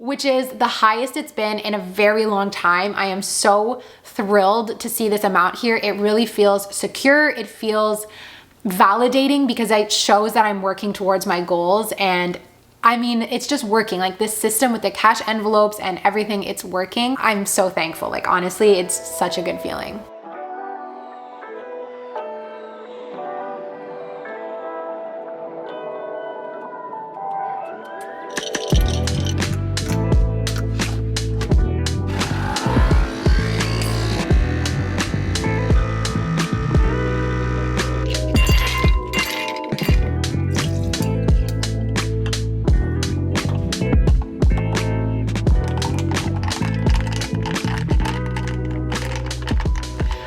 which is the highest it's been in a very long time. I am so thrilled to see this amount here. It really feels secure. It feels validating because it shows that I'm working towards my goals. And I mean, it's just working. Like this system with the cash envelopes and everything, it's working. I'm so thankful. Like honestly, it's such a good feeling.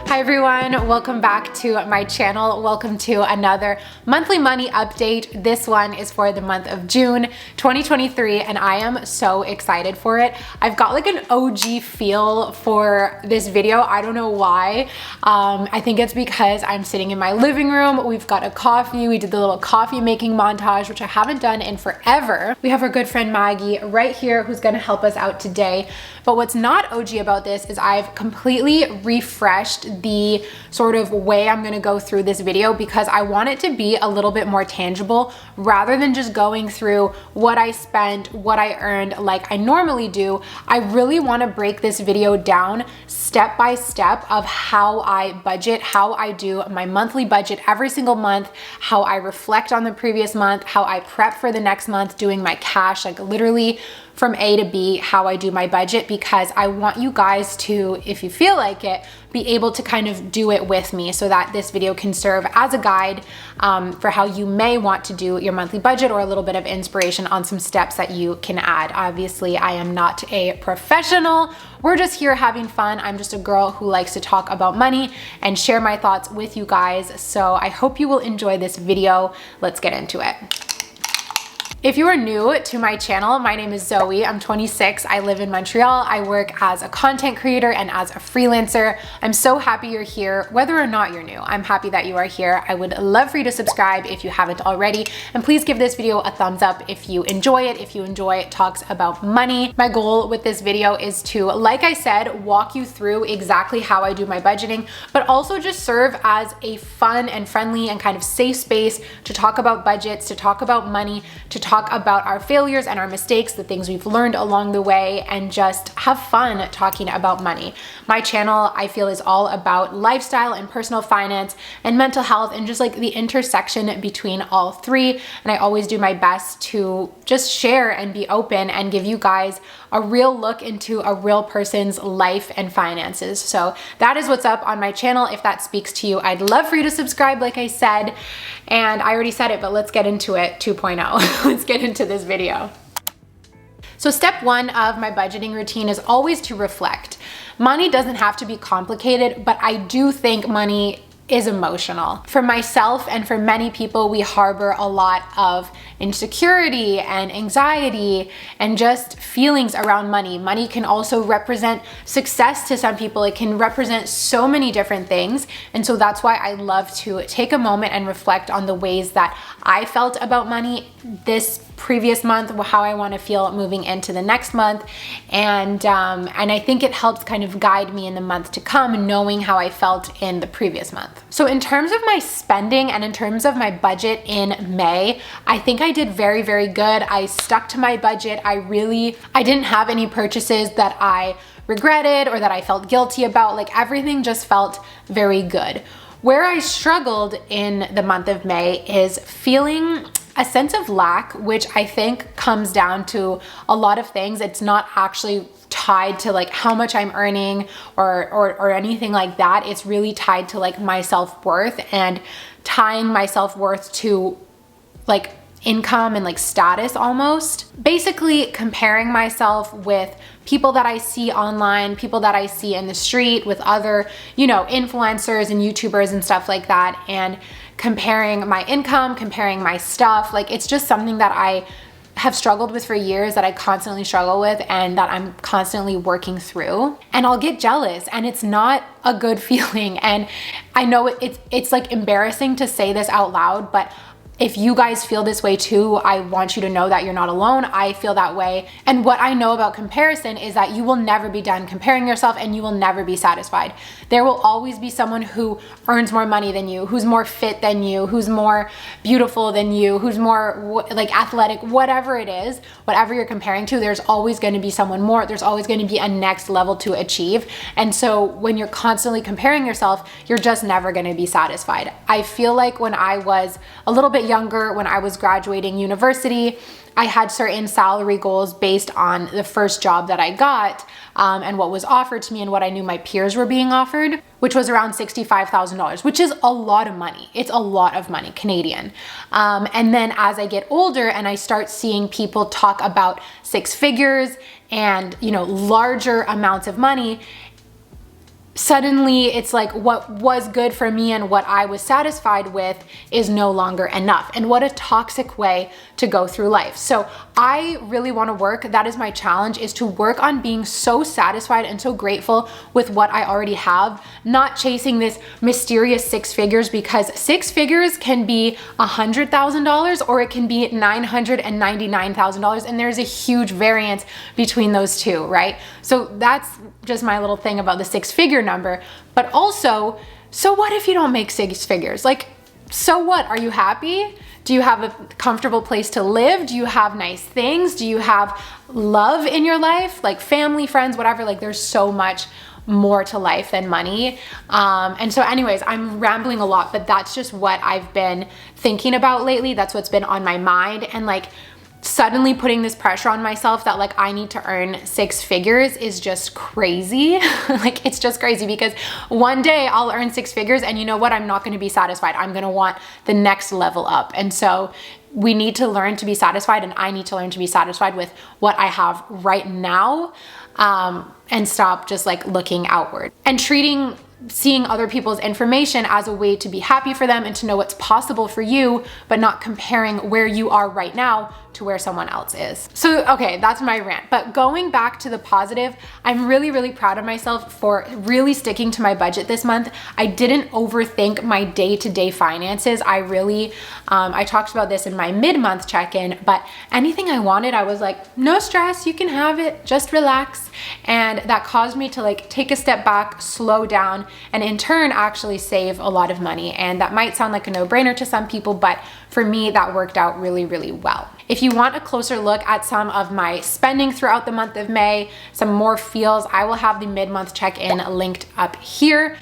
Hi everyone, welcome back to my channel. Welcome to another monthly money update. This one is for the month of June 2023 and I am so excited for it. I've got like an OG feel for this video. I don't know why. I think it's because I'm sitting in my living room. We've got a coffee. We did the little coffee making montage, which I haven't done in forever. We have our good friend Maggie right here who's gonna help us out today. But what's not OG about this is I've completely refreshed the sort of way I'm gonna go through this video because I want it to be a little bit more tangible rather than just going through what I spent, what I earned like I normally do. I really wanna break this video down step by step of how I budget, how I do my monthly budget every single month, how I reflect on the previous month, how I prep for the next month, doing my cash, like literally from A to B, how I do my budget, because I want you guys to, if you feel like it, be able to kind of do it with me so that this video can serve as a guide for how you may want to do your monthly budget or a little bit of inspiration on some steps that you can add. Obviously, I am not a professional. We're just here having fun. I'm just a girl who likes to talk about money and share my thoughts with you guys. So I hope you will enjoy this video. Let's get into it. If you are new to my channel, my name is Zoey. I'm 26. I live in Montreal. I work as a content creator and as a freelancer. I'm so happy you're here, whether or not you're new. I'm happy that you are here. I would love for you to subscribe if you haven't already. And please give this video a thumbs up if you enjoy it, if you enjoy talks about money. My goal with this video is to, like I said, walk you through exactly how I do my budgeting, but also just serve as a fun and friendly and kind of safe space to talk about budgets, to talk about money, to talk about our failures and our mistakes, the things we've learned along the way, and just have fun talking about money. My channel, I feel, is all about lifestyle and personal finance and mental health and just like the intersection between all three. And I always do my best to just share and be open and give you guys a real look into a real person's life and finances. So that is what's up on my channel. If that speaks to you, I'd love for you to subscribe, like I said. And I already said it, but let's get into it 2.0. Let's get into this video. So step one of my budgeting routine is always to reflect. Money doesn't have to be complicated, but I do think money is emotional. For myself and for many people, we harbor a lot of insecurity and anxiety and just feelings around money. Money can also represent success to some people. It can represent so many different things. And so that's why I love to take a moment and reflect on the ways that I felt about money this previous month, how I want to feel moving into the next month. And I think it helps kind of guide me in the month to come, knowing how I felt in the previous month. So in terms of my spending and in terms of my budget in May, I think I did very, very good. I stuck to my budget. I didn't have any purchases that I regretted or that I felt guilty about. Like everything just felt very good. Where I struggled in the month of May is feeling a sense of lack, which I think comes down to a lot of things. It's not actually tied to like how much I'm earning or anything like that. It's really tied to like my self-worth and tying my self-worth to like income and like status almost. Basically comparing myself with people that I see online, people that I see in the street with other, influencers and YouTubers and stuff like that, and comparing my income, comparing my stuff. Like it's just something that I have struggled with for years, that I constantly struggle with and that I'm constantly working through. And I'll get jealous and it's not a good feeling. And I know it's like embarrassing to say this out loud, but If you guys feel this way too, I want you to know that you're not alone. I feel that way. And what I know about comparison is that you will never be done comparing yourself and you will never be satisfied. There will always be someone who earns more money than you, who's more fit than you, who's more beautiful than you, who's more like athletic, whatever it is, whatever you're comparing to, there's always going to be someone more. There's always going to be a next level to achieve. And so when you're constantly comparing yourself, you're just never going to be satisfied. I feel like when I was a little bit younger, when I was graduating university, I had certain salary goals based on the first job that I got and what was offered to me and what I knew my peers were being offered, which was around $65,000, which is a lot of money. It's a lot of money, Canadian. And then as I get older and I start seeing people talk about six figures and, you know, larger amounts of money, suddenly it's like what was good for me and what I was satisfied with is no longer enough. And what a toxic way to go through life. So I really want to work, that is my challenge, is to work on being so satisfied and so grateful with what I already have, not chasing this mysterious six figures, because six figures can be $100,000 or it can be $999,000. And there's a huge variance between those two, right? So that's just my little thing about the six figure number. But also, so what if you don't make six figures? Like, so what? Are you happy? Do you have a comfortable place to live? Do you have nice things? Do you have love in your life? Like family, friends, whatever. Like there's so much more to life than money. And so anyways, I'm rambling a lot, but that's just what I've been thinking about lately. That's what's been on my mind. And like, suddenly putting this pressure on myself that like I need to earn six figures is just crazy. Like it's just crazy because one day I'll earn six figures and you know what? I'm not going to be satisfied. I'm going to want the next level up. And so we need to learn to be satisfied, and I need to learn to be satisfied with what I have right now, and stop just like looking outward and seeing other people's information as a way to be happy for them and to know what's possible for you, but not comparing where you are right now to where someone else is. So, okay, that's my rant. But going back to the positive, I'm really, really proud of myself for really sticking to my budget this month. I didn't overthink my day-to-day finances. I talked about this in my mid-month check-in, but anything I wanted, I was like, no stress, you can have it, just relax. And that caused me to like take a step back, slow down, and in turn actually save a lot of money. And that might sound like a no-brainer to some people, but for me, that worked out really, really well. If you want a closer look at some of my spending throughout the month of May, some more feels, I will have the mid-month check-in linked up here.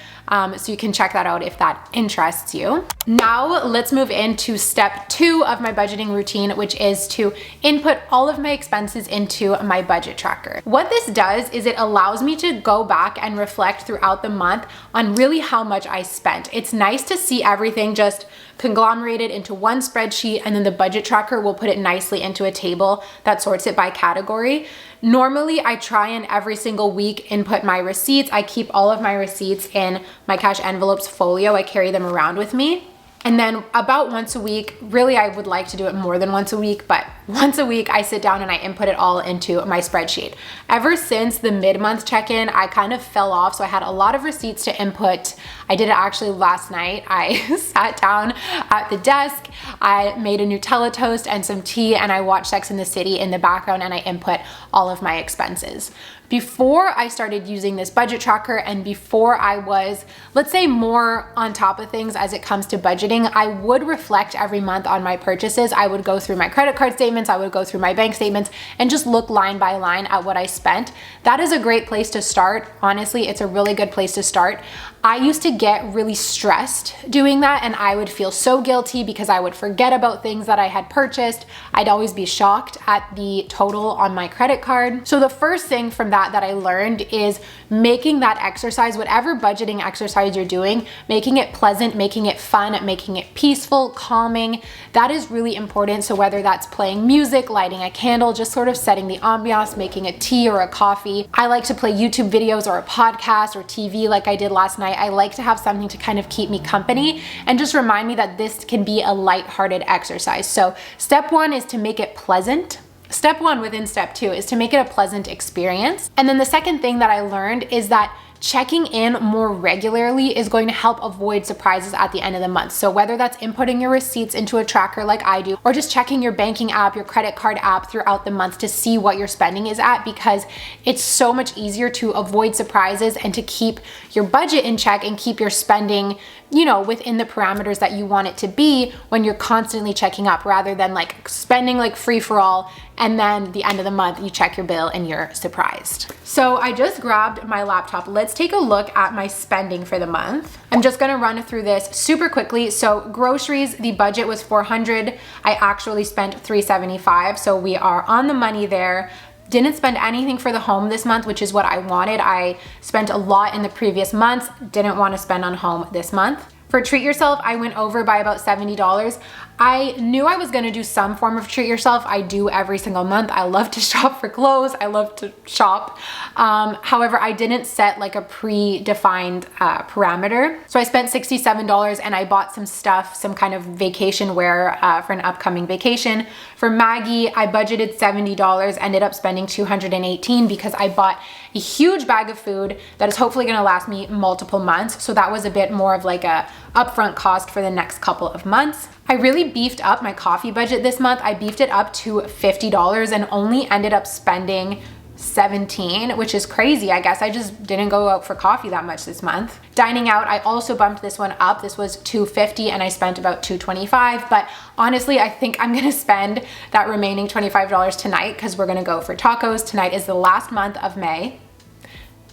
So you can check that out if that interests you. Now let's move into step 2 of my budgeting routine, which is to input all of my expenses into my budget tracker. What this does is it allows me to go back and reflect throughout the month on really how much I spent. It's nice to see everything just conglomerated into one spreadsheet, and then the budget tracker will put it nicely into a table that sorts it by category. Normally, I try and every single week input my receipts. I keep all of my receipts in my cash envelopes folio. I carry them around with me. And then about once a week, really I would like to do it more than once a week, but once a week I sit down and I input it all into my spreadsheet. Ever since the mid-month check-in, I kind of fell off, so I had a lot of receipts to input. I did it actually last night. I sat down at the desk, I made a Nutella toast and some tea, and I watched Sex and the City in the background, and I input all of my expenses. Before I started using this budget tracker and before I was, let's say, more on top of things as it comes to budgeting, I would reflect every month on my purchases. I would go through my credit card statements, I would go through my bank statements, and just look line by line at what I spent. That is a great place to start. Honestly, it's a really good place to start. I used to get really stressed doing that, and I would feel so guilty because I would forget about things that I had purchased. I'd always be shocked at the total on my credit card. So the first thing from that I learned is making that exercise, whatever budgeting exercise you're doing, making it pleasant, making it fun, making it peaceful, calming. That is really important. So whether that's playing music, lighting a candle, just sort of setting the ambiance, making a tea or a coffee. I like to play YouTube videos or a podcast or TV like I did last night. I like to have something to kind of keep me company and just remind me that this can be a lighthearted exercise. So step 1 is to make it pleasant. Step 1 within step 2 is to make it a pleasant experience. And then the second thing that I learned is that checking in more regularly is going to help avoid surprises at the end of the month. So whether that's inputting your receipts into a tracker like I do, or just checking your banking app, your credit card app throughout the month to see what your spending is at, because it's so much easier to avoid surprises and to keep your budget in check and keep your spending, you know, within the parameters that you want it to be when you're constantly checking up, rather than like spending like free for all and then the end of the month you check your bill and you're surprised. So I just grabbed my laptop. Let's take a look at my spending for the month. I'm just gonna run through this super quickly. So groceries, the budget was $400. I actually spent $375, so we are on the money there. Didn't spend anything for the home this month, which is what I wanted. I spent a lot in the previous months, didn't want to spend on home this month. For treat yourself, I went over by about $70. I knew I was gonna do some form of treat yourself. I do every single month. I love to shop for clothes. I love to shop. However, I didn't set like a predefined parameter. So I spent $67 and I bought some stuff, some kind of vacation wear for an upcoming vacation. For Maggie, I budgeted $70, ended up spending $218 because I bought a huge bag of food that is hopefully gonna last me multiple months. So that was a bit more of like a upfront cost for the next couple of months. I really beefed up my coffee budget this month. I beefed it up to $50 and only ended up spending $17, which is crazy. I guess I just didn't go out for coffee that much this month. Dining out, I also bumped this one up. This was $250 and I spent about $225, but honestly, I think I'm gonna spend that remaining $25 tonight because we're gonna go for tacos. Tonight is the last month of May.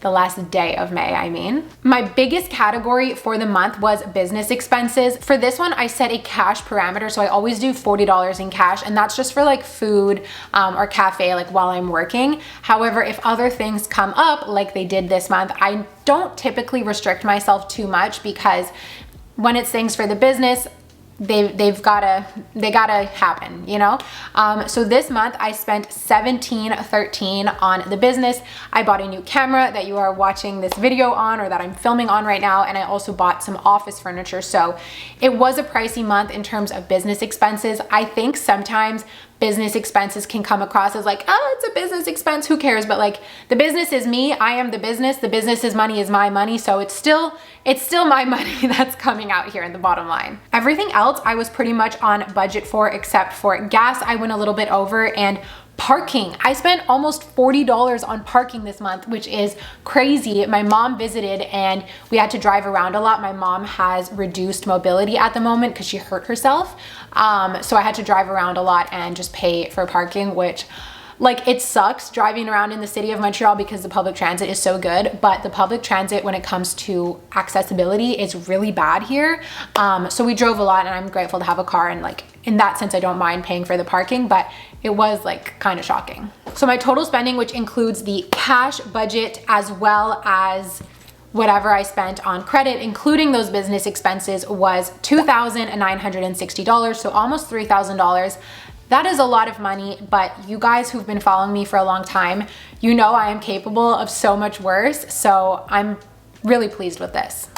The last day of May, I mean. My biggest category for the month was business expenses. For this one, I set a cash parameter, so I always do $40 in cash, and that's just for like food or cafe, like while I'm working. However, if other things come up, like they did this month, I don't typically restrict myself too much, because when it's things for the business, they gotta happen, you know? So this month I spent $17.13 on the business. I bought a new camera that you are watching this video on, or that I'm filming on right now, and I also bought some office furniture. So it was a pricey month in terms of business expenses. I think sometimes business expenses can come across as like, oh, it's a business expense, who cares? But like, the business is me, I am the business's money is my money, so it's still my money that's coming out here in the bottom line. Everything else I was pretty much on budget for, except for gas. I went a little bit over, and parking. I spent almost $40 on parking this month, which is crazy. My mom visited and we had to drive around a lot. My mom has reduced mobility at the moment because she hurt herself. So I had to drive around a lot and just pay for parking, which, like, it sucks driving around in the city of Montreal because the public transit is so good, but the public transit when it comes to accessibility is really bad here. So we drove a lot, and I'm grateful to have a car, and like, in that sense, I don't mind paying for the parking, but it was like kind of shocking. So my total spending, which includes the cash budget as well as whatever I spent on credit, including those business expenses, was $2,960, so almost $3,000. That is a lot of money, but you guys who've been following me for a long time, you know I am capable of so much worse, so I'm really pleased with this.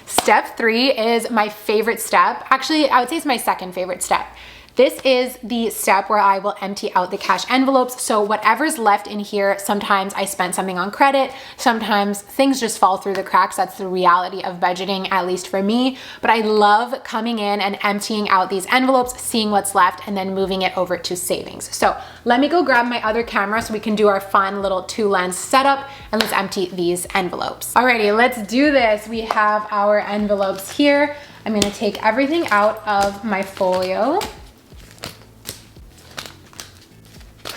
Step 3 is my favorite step. Actually, I would say it's my second favorite step. This is the step where I will empty out the cash envelopes. So whatever's left in here, sometimes I spent something on credit, sometimes things just fall through the cracks. That's the reality of budgeting, at least for me. But I love coming in and emptying out these envelopes, seeing what's left, and then moving it over to savings. So let me go grab my other camera so we can do our fun little 2-lens setup, and let's empty these envelopes. Alrighty, let's do this. We have our envelopes here. I'm gonna take everything out of my folio.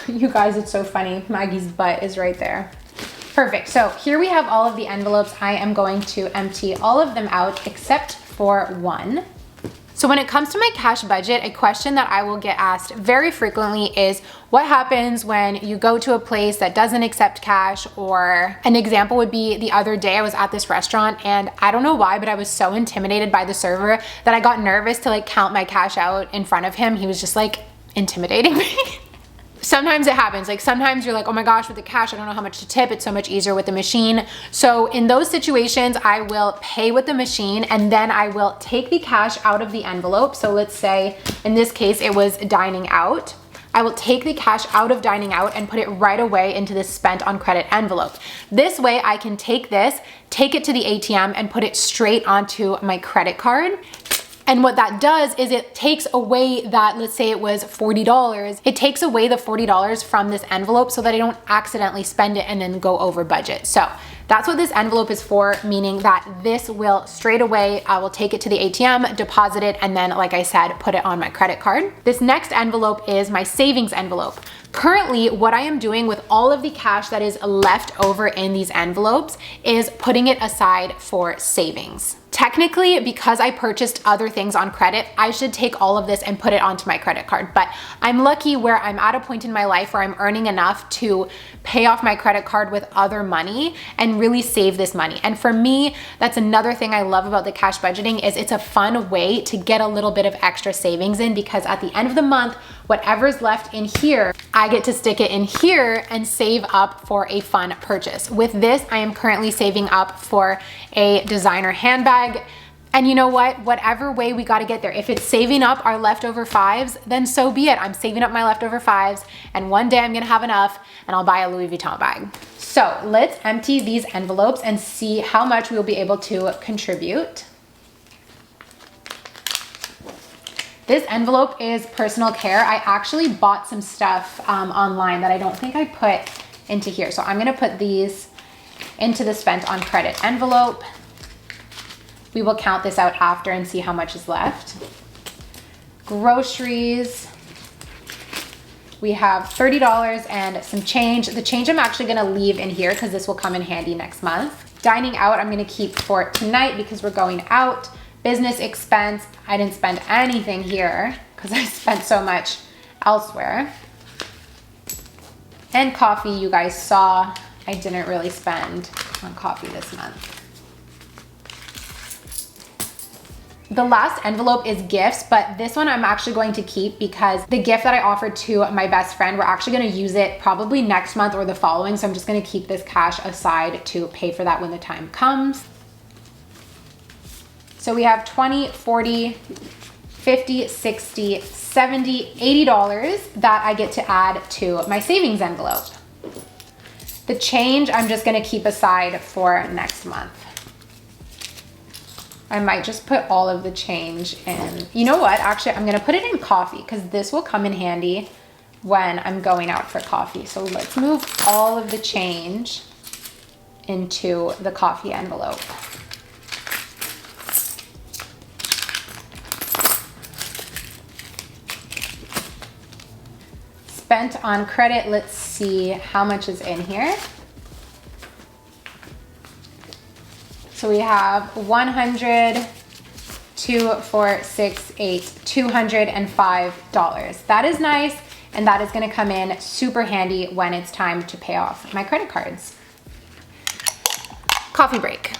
You guys, it's so funny. Maggie's butt is right there. Perfect. So here we have all of the envelopes. I am going to empty all of them out except for one. So when it comes to my cash budget, a question that I will get asked very frequently is, what happens when you go to a place that doesn't accept cash? Or an example would be the other day I was at this restaurant, and I don't know why, but I was so intimidated by the server that I got nervous to like count my cash out in front of him. He was just like intimidating me. Sometimes it happens. Like sometimes you're like, oh my gosh, with the cash, I don't know how much to tip. It's so much easier with the machine. So in those situations, I will pay with the machine, and then I will take the cash out of the envelope. So let's say in this case, it was dining out. I will take the cash out of dining out and put it right away into this spent on credit envelope. This way I can take this, take it to the ATM and put it straight onto my credit card. And what that does is it takes away that, let's say it was $40, it takes away the $40 from this envelope so that I don't accidentally spend it and then go over budget. So that's what this envelope is for, meaning that this will straight away, I will take it to the ATM, deposit it, and then, like I said, put it on my credit card. This next envelope is my savings envelope. Currently, what I am doing with all of the cash that is left over in these envelopes is putting it aside for savings. Technically, because I purchased other things on credit, I should take all of this and put it onto my credit card. But I'm lucky where I'm at a point in my life where I'm earning enough to pay off my credit card with other money and really save this money. And for me, that's another thing I love about the cash budgeting is it's a fun way to get a little bit of extra savings in, because at the end of the month, whatever's left in here, I get to stick it in here and save up for a fun purchase. With this, I am currently saving up for a designer handbag. And you know what? Whatever way we got to get there, if it's saving up our leftover fives, then so be it. I'm saving up my leftover fives, and one day I'm going to have enough and I'll buy a Louis Vuitton bag. So let's empty these envelopes and see how much we'll be able to contribute. This envelope is personal care. I actually bought some stuff online that I don't think I put into here. So I'm going to put these into the spent on credit envelope. We will count this out after and see how much is left. Groceries. We have $30 and some change. The change I'm actually gonna leave in here because this will come in handy next month. Dining out, I'm gonna keep for tonight because we're going out. Business expense, I didn't spend anything here because I spent so much elsewhere. And coffee, you guys saw, I didn't really spend on coffee this month. The last envelope is gifts, but this one I'm actually going to keep because the gift that I offered to my best friend, we're actually gonna use it probably next month or the following. So I'm just gonna keep this cash aside to pay for that when the time comes. So we have $20, $40, $50, $60, $70, $80 that I get to add to my savings envelope. The change I'm just gonna keep aside for next month. I might just put all of the change in. You know what? Actually, I'm gonna put it in coffee because this will come in handy when I'm going out for coffee. So let's move all of the change into the coffee envelope. Spent on credit, let's see how much is in here. So we have 100, 2, 4, 6, 8, $205. That is nice, and that is gonna come in super handy when it's time to pay off my credit cards. Coffee break.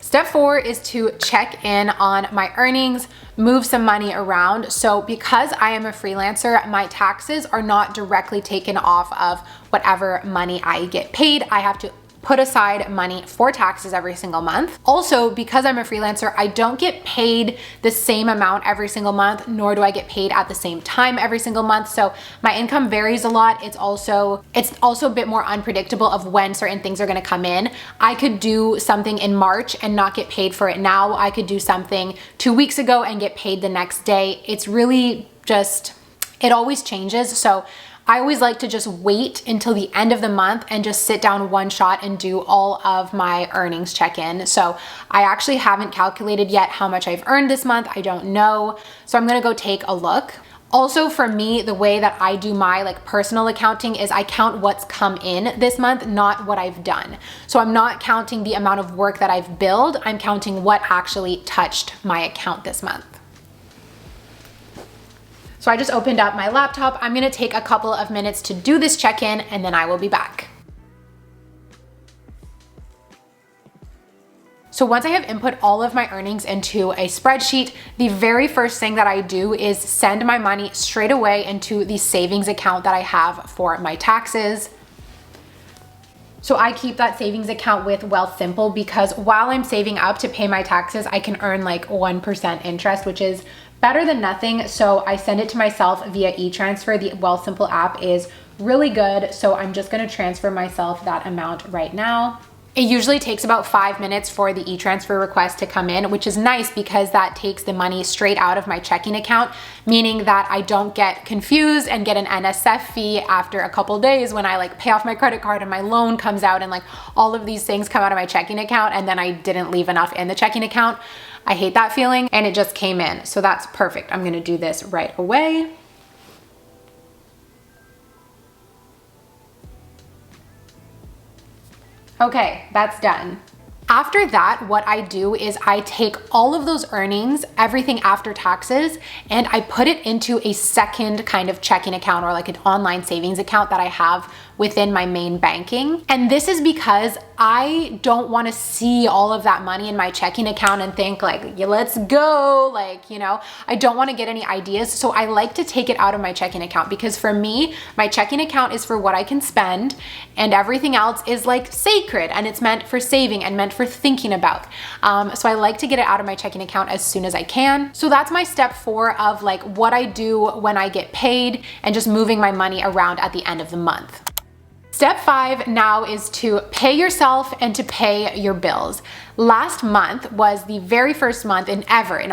Step 4 is to check in on my earnings, move some money around. So because I am a freelancer, my taxes are not directly taken off of whatever money I get paid. I have to put aside money for taxes every single month. Also, because I'm a freelancer, I don't get paid the same amount every single month, nor do I get paid at the same time every single month. So my income varies a lot. It's also a bit more unpredictable of when certain things are gonna come in. I could do something in March and not get paid for it now. I could do something 2 weeks ago and get paid the next day. It's really just, it always changes. So I always like to just wait until the end of the month and just sit down one shot and do all of my earnings check-in. So I actually haven't calculated yet how much I've earned this month. I don't know. So I'm gonna go take a look. Also for me, the way that I do my personal accounting is I count what's come in this month, not what I've done. So I'm not counting the amount of work that I've billed. I'm counting what actually touched my account this month. So I just opened up my laptop. I'm gonna take a couple of minutes to do this check-in and then I will be back. So once I have input all of my earnings into a spreadsheet, the very first thing that I do is send my money straight away into the savings account that I have for my taxes. So I keep that savings account with Wealthsimple because while I'm saving up to pay my taxes, I can earn 1% interest, which is Better than nothing, so I send it to myself via e-transfer. The Wealthsimple app is really good, so I'm just gonna transfer myself that amount right now. It usually takes about 5 minutes for the e-transfer request to come in, which is nice because that takes the money straight out of my checking account, meaning that I don't get confused and get an NSF fee after a couple days when I like pay off my credit card and my loan comes out and like all of these things come out of my checking account and then I didn't leave enough in the checking account. I hate that feeling, and it just came in. So that's perfect. I'm gonna do this right away. Okay, that's done. After that, what I do is I take all of those earnings, everything after taxes, and I put it into a second kind of checking account or like an online savings account that I have within my main banking. And this is because I don't want to see all of that money in my checking account and think like, yeah, let's go. Like, you know, I don't want to get any ideas. So I like to take it out of my checking account because for me, my checking account is for what I can spend and everything else is like sacred and it's meant for saving and meant for thinking about. So I like to get it out of my checking account as soon as I can. So that's my step 4 of like what I do when I get paid and just moving my money around at the end of the month. Step 5 now is to pay yourself and to pay your bills. Last month was the very first month in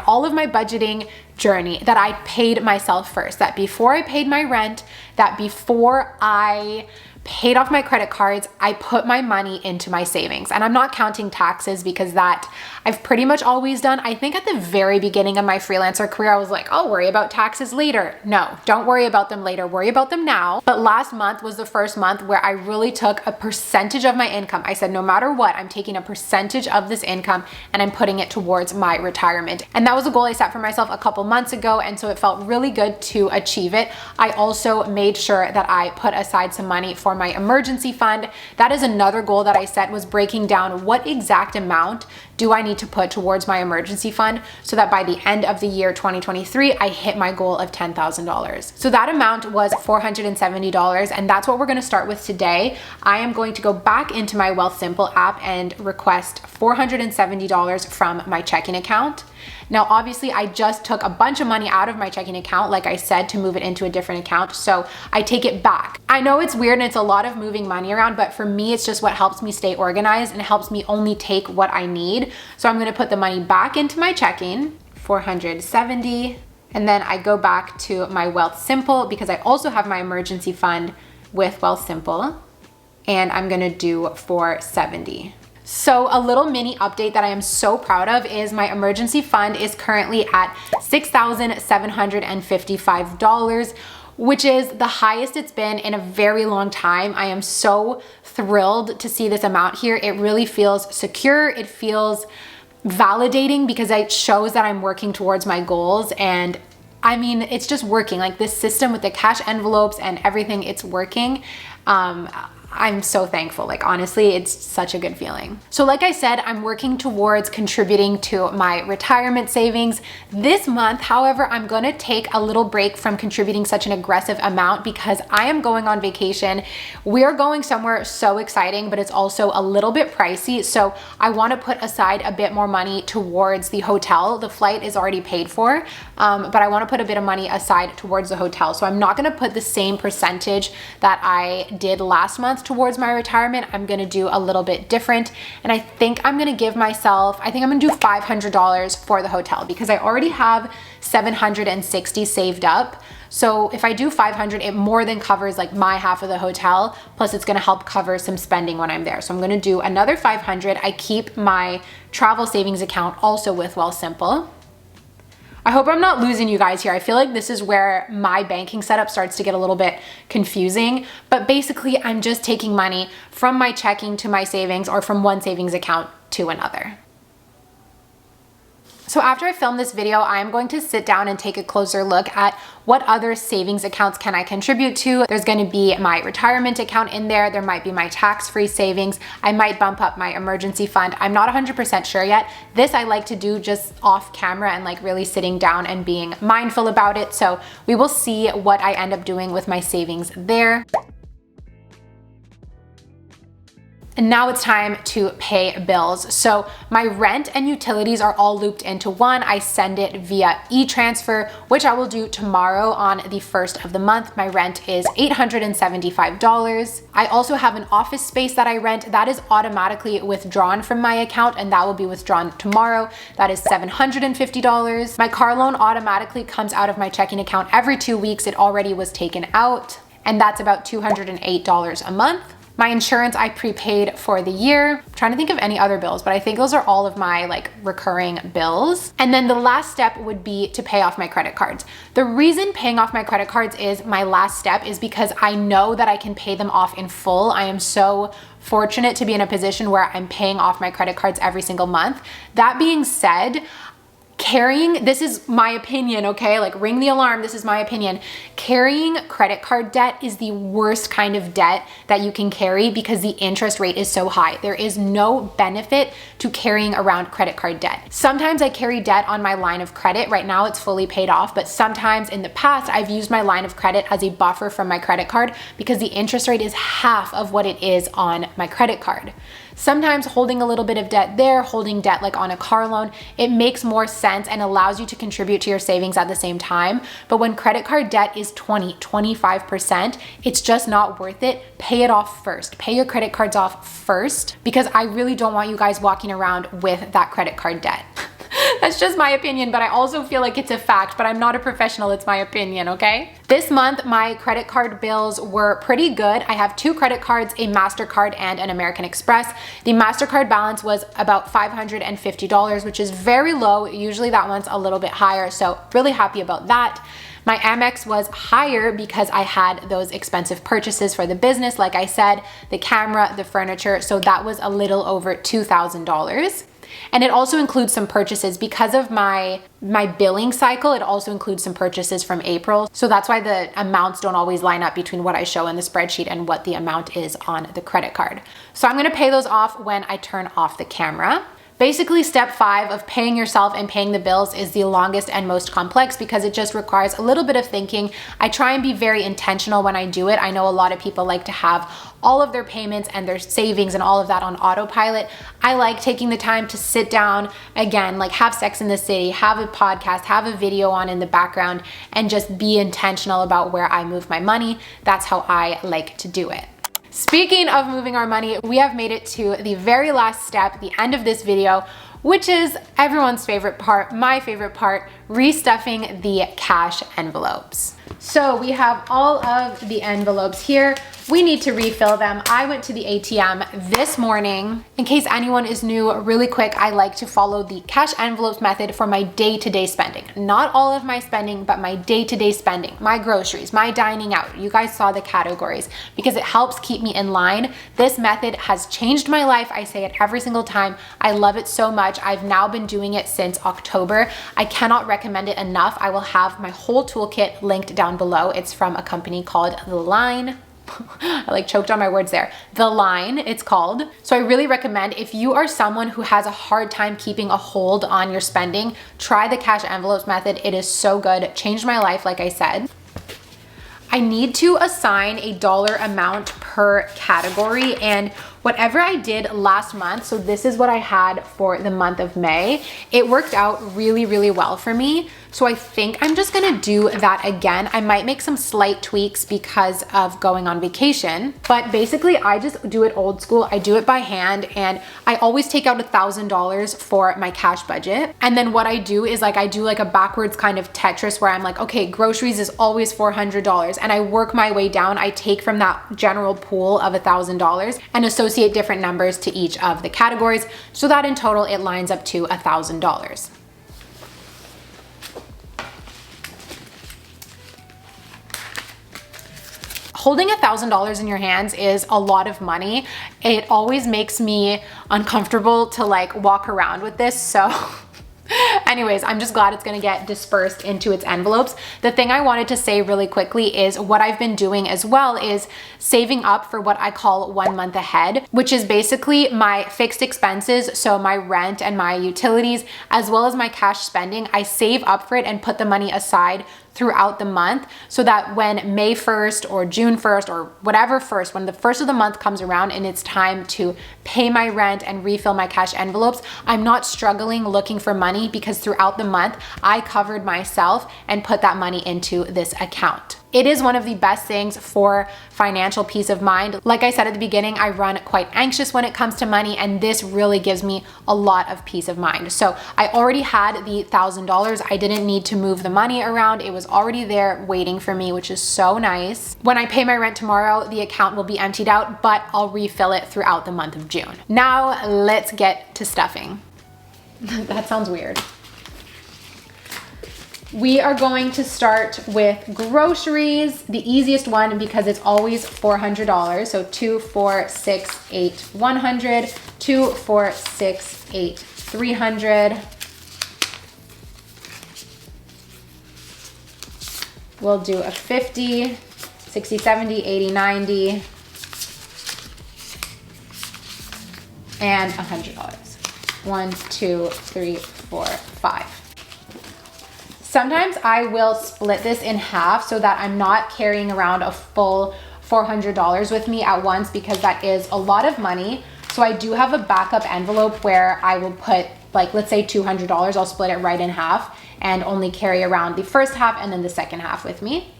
all of my budgeting journey that I paid myself first. That before I paid my rent, that before I paid off my credit cards, I put my money into my savings. And I'm not counting taxes because that I've pretty much always done. I think at the very beginning of my freelancer career, I was like, I'll worry about taxes later. No, don't worry about them later, worry about them now. But last month was the first month where I really took a percentage of my income. I said, no matter what, I'm taking a percentage of this income and I'm putting it towards my retirement. And that was a goal I set for myself a couple months ago. And so it felt really good to achieve it. I also made sure that I put aside some money for my emergency fund. That is another goal that I set, was breaking down what exact amount do I need to put towards my emergency fund so that by the end of the year 2023, I hit my goal of $10,000. So that amount was $470, and that's what we're gonna start with today. I am going to go back into my Wealthsimple app and request $470 from my checking account. Now, obviously, I just took a bunch of money out of my checking account, like I said, to move it into a different account. So I take it back. I know it's weird and it's a lot of moving money around, but for me, it's just what helps me stay organized and helps me only take what I need. So I'm gonna put the money back into my checking, 470, and then I go back to my Wealthsimple because I also have my emergency fund with Wealthsimple, and I'm gonna do 470. So a little mini update that I am so proud of is my emergency fund is currently at $6,755, which is the highest it's been in a very long time. I am so thrilled to see this amount here. It really feels secure. It feels validating because it shows that I'm working towards my goals, and I mean, it's just working. Like this system with the cash envelopes and everything, it's working. I'm so thankful. Like honestly, it's such a good feeling. So like I said, I'm working towards contributing to my retirement savings. This month, however, I'm gonna take a little break from contributing such an aggressive amount because I am going on vacation. We're going somewhere so exciting, but it's also a little bit pricey. So I wanna put aside a bit more money towards the hotel. The flight is already paid for, but I wanna put a bit of money aside towards the hotel. So I'm not gonna put the same percentage that I did last month towards my retirement. I'm gonna do a little bit different, and I think I'm gonna give myself, I'm gonna do $500 for the hotel because I already have $760 saved up. So if I do 500, it more than covers like my half of the hotel, plus it's gonna help cover some spending when I'm there. So I'm gonna do another 500. I keep my travel savings account also with Wealthsimple. I hope I'm not losing you guys here. I feel like this is where my banking setup starts to get a little bit confusing, but basically I'm just taking money from my checking to my savings or from one savings account to another. So after I film this video, I am going to sit down and take a closer look at what other savings accounts can I contribute to. There's going to be my retirement account in there. There might be my tax-free savings. I might bump up my emergency fund. I'm not 100% sure yet. This I like to do just off camera and like really sitting down and being mindful about it. So we will see what I end up doing with my savings there. And now it's time to pay bills. So my rent and utilities are all looped into one. I send it via e-transfer, which I will do tomorrow on the 1st of the month. My rent is $875. I also have an office space that I rent that is automatically withdrawn from my account, and that will be withdrawn tomorrow. That is $750. My car loan automatically comes out of my checking account every 2 weeks. It already was taken out, and that's about $208 a month. My insurance I prepaid for the year. I'm trying to think of any other bills, but I think those are all of my like recurring bills. And then the last step would be to pay off my credit cards. The reason paying off my credit cards is my last step is because I know that I can pay them off in full. I am so fortunate to be in a position where I'm paying off my credit cards every single month. That being said, carrying, this is my opinion, okay? Like ring the alarm, this is my opinion. Carrying credit card debt is the worst kind of debt that you can carry because the interest rate is so high. There is no benefit to carrying around credit card debt. Sometimes I carry debt on my line of credit. Right now it's fully paid off, but sometimes in the past I've used my line of credit as a buffer from my credit card because the interest rate is half of what it is on my credit card. Sometimes holding a little bit of debt there, holding debt like on a car loan, it makes more sense and allows you to contribute to your savings at the same time. But when credit card debt is 25%, it's just not worth it. Pay it off first. Pay your credit cards off first because I really don't want you guys walking around with that credit card debt. That's just my opinion, but I also feel like it's a fact, but I'm not a professional, it's my opinion, okay? This month, my credit card bills were pretty good. I have 2 credit cards, a MasterCard and an American Express. The MasterCard balance was about $550, which is very low. Usually that one's a little bit higher, so really happy about that. My Amex was higher because I had those expensive purchases for the business, like I said, the camera, the furniture, so that was a little over $2,000. And it also includes some purchases because of my billing cycle. It also includes some purchases from April. So that's why the amounts don't always line up between what I show in the spreadsheet and what the amount is on the credit card. So I'm gonna pay those off when I turn off the camera. Basically, step 5 of paying yourself and paying the bills is the longest and most complex because it just requires a little bit of thinking. I try and be very intentional when I do it. I know a lot of people like to have all of their payments and their savings and all of that on autopilot. I like taking the time to sit down, again, like have Sex in the City, have a podcast, have a video on in the background, and just be intentional about where I move my money. That's how I like to do it. Speaking of moving our money, we have made it to the very last step, the end of this video, which is everyone's favorite part, my favorite part, restuffing the cash envelopes. So we have all of the envelopes here. We need to refill them. I went to the ATM this morning. In case anyone is new, really quick, I like to follow the cash envelopes method for my day-to-day spending. Not all of my spending, but my day-to-day spending, my groceries, my dining out. You guys saw the categories because it helps keep me in line. This method has changed my life. I say it every single time. I love it so much. I've now been doing it since October. I cannot recommend it enough. I will have my whole toolkit linked down below. It's from a company called The Line. I like choked on my words there. The Line, it's called. So I really recommend if you are someone who has a hard time keeping a hold on your spending, try the cash envelopes method. It is so good. It changed my life, like I said. I need to assign a dollar amount per category, and whatever I did last month, so this is what I had for the month of May, it worked out really, really well for me. So I think I'm just gonna do that again. I might make some slight tweaks because of going on vacation, but basically I just do it old school. I do it by hand, and I always take out $1,000 for my cash budget. And then what I do is I do like a backwards kind of Tetris where I'm like, okay, groceries is always $400, and I work my way down. I take from that general pool of $1,000 and associate different numbers to each of the categories so that in total it lines up to $1,000. Holding $1,000 in your hands is a lot of money. It always makes me uncomfortable to walk around with this, so anyways, I'm just glad it's gonna get dispersed into its envelopes. The thing I wanted to say really quickly is what I've been doing as well is saving up for what I call 1 month ahead, which is basically my fixed expenses, so my rent and my utilities, as well as my cash spending. I save up for it and put the money aside throughout the month so that when May 1st or June 1st or whatever first, when the first of the month comes around and it's time to pay my rent and refill my cash envelopes, I'm not struggling looking for money because throughout the month I covered myself and put that money into this account. It is one of the best things for financial peace of mind. Like I said at the beginning, I run quite anxious when it comes to money, and this really gives me a lot of peace of mind. So I already had the $1,000. I didn't need to move the money around. It was already there waiting for me, which is so nice. When I pay my rent tomorrow, the account will be emptied out, but I'll refill it throughout the month of June. Now let's get to stuffing. That sounds weird. We are going to start with groceries, the easiest one because it's always $400. So 2, 4, 6, 8, 100, 2, 4, 6, 8, 300. We'll do a 50, 60, 70, 80, 90, and $100. 1, 2, 3, 4, 5. Sometimes I will split this in half so that I'm not carrying around a full $400 with me at once because that is a lot of money. So I do have a backup envelope where I will put, like, let's say $200. I'll split it right in half and only carry around the first half and then the second half with me.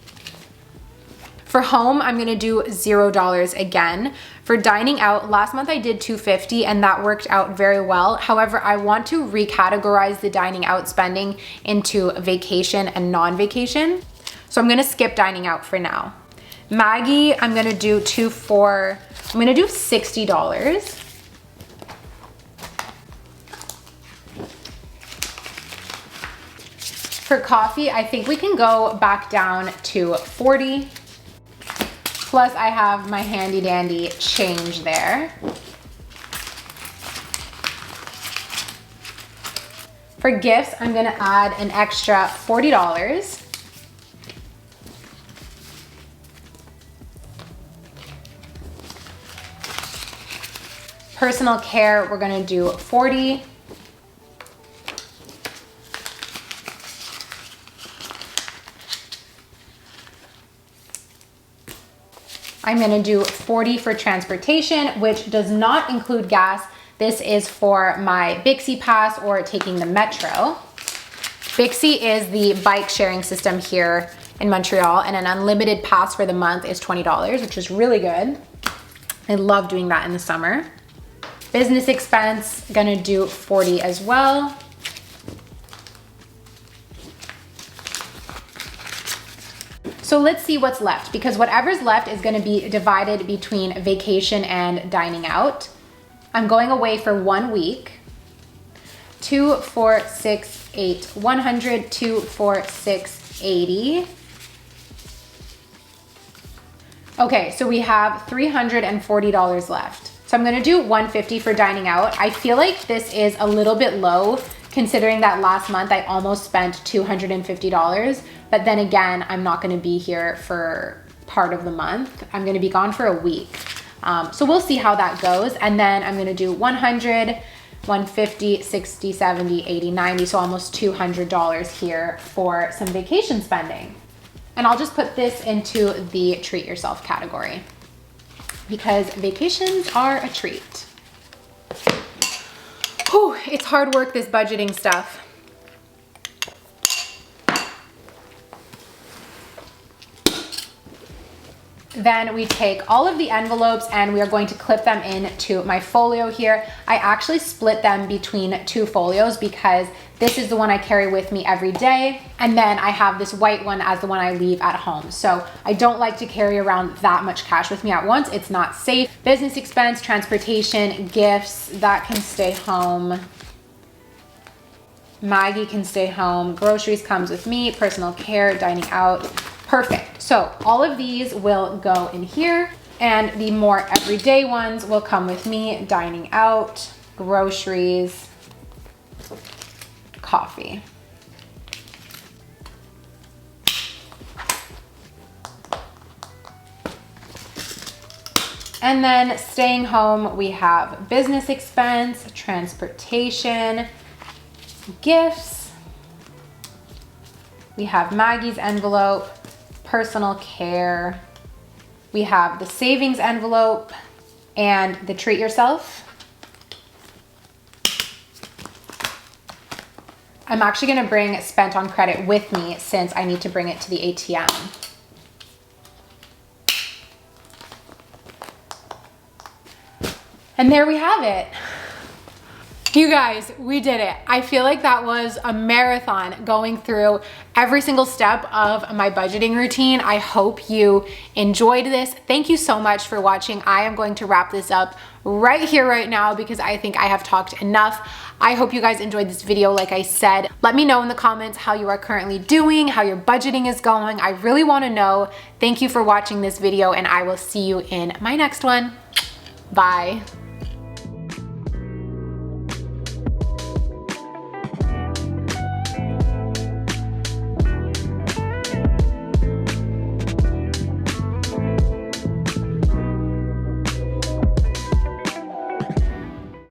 For home, I'm gonna do $0 again. For dining out, last month I did $250 and that worked out very well. However, I want to recategorize the dining out spending into vacation and non-vacation. So I'm gonna skip dining out for now. Maggie, I'm gonna do $60. For coffee, I think we can go back down to $40. Plus I have my handy dandy change there. For gifts, I'm gonna add an extra $40. Personal care, we're gonna do $40. I'm gonna do $40 for transportation, which does not include gas. This is for my Bixi pass or taking the metro. Bixi is the bike sharing system here in Montreal, and an unlimited pass for the month is $20, which is really good. I love doing that in the summer. Business expense, gonna do $40 as well. So let's see what's left, because whatever's left is gonna be divided between vacation and dining out. I'm going away for 1 week. 2, 4, 6, 8, 100, 2, 4, 6, 80. Okay, so we have $340 left. So I'm gonna do $150 for dining out. I feel like this is a little bit low considering that last month I almost spent $250. But then again, I'm not gonna be here for part of the month. I'm gonna be gone for a week. So we'll see how that goes. And then I'm gonna do 100, 150, 60, 70, 80, 90. So almost $200 here for some vacation spending. And I'll just put this into the treat yourself category because vacations are a treat. Whew, it's hard work, this budgeting stuff. Then we take all of the envelopes and we are going to clip them into my folio here. I actually split them between 2 folios because this is the one I carry with me every day. And then I have this white one as the one I leave at home. So I don't like to carry around that much cash with me at once. It's not safe. Business expense, transportation, gifts, that can stay home. Maggie can stay home. Groceries comes with me. Personal care, dining out. Perfect. So all of these will go in here and the more everyday ones will come with me. Dining out, groceries, coffee. And then staying home, we have business expense, transportation, gifts, We have Maggie's envelope, personal care. We have the savings envelope and the treat yourself. I'm actually gonna bring spent on credit with me since I need to bring it to the ATM. And there we have it. You guys, we did it. I feel like that was a marathon going through every single step of my budgeting routine. I hope you enjoyed this. Thank you so much for watching. I am going to wrap this up right here, right now, because I think I have talked enough. I hope you guys enjoyed this video. Like I said, let me know in the comments how you are currently doing, how your budgeting is going. I really want to know. Thank you for watching this video, and I will see you in my next one. Bye.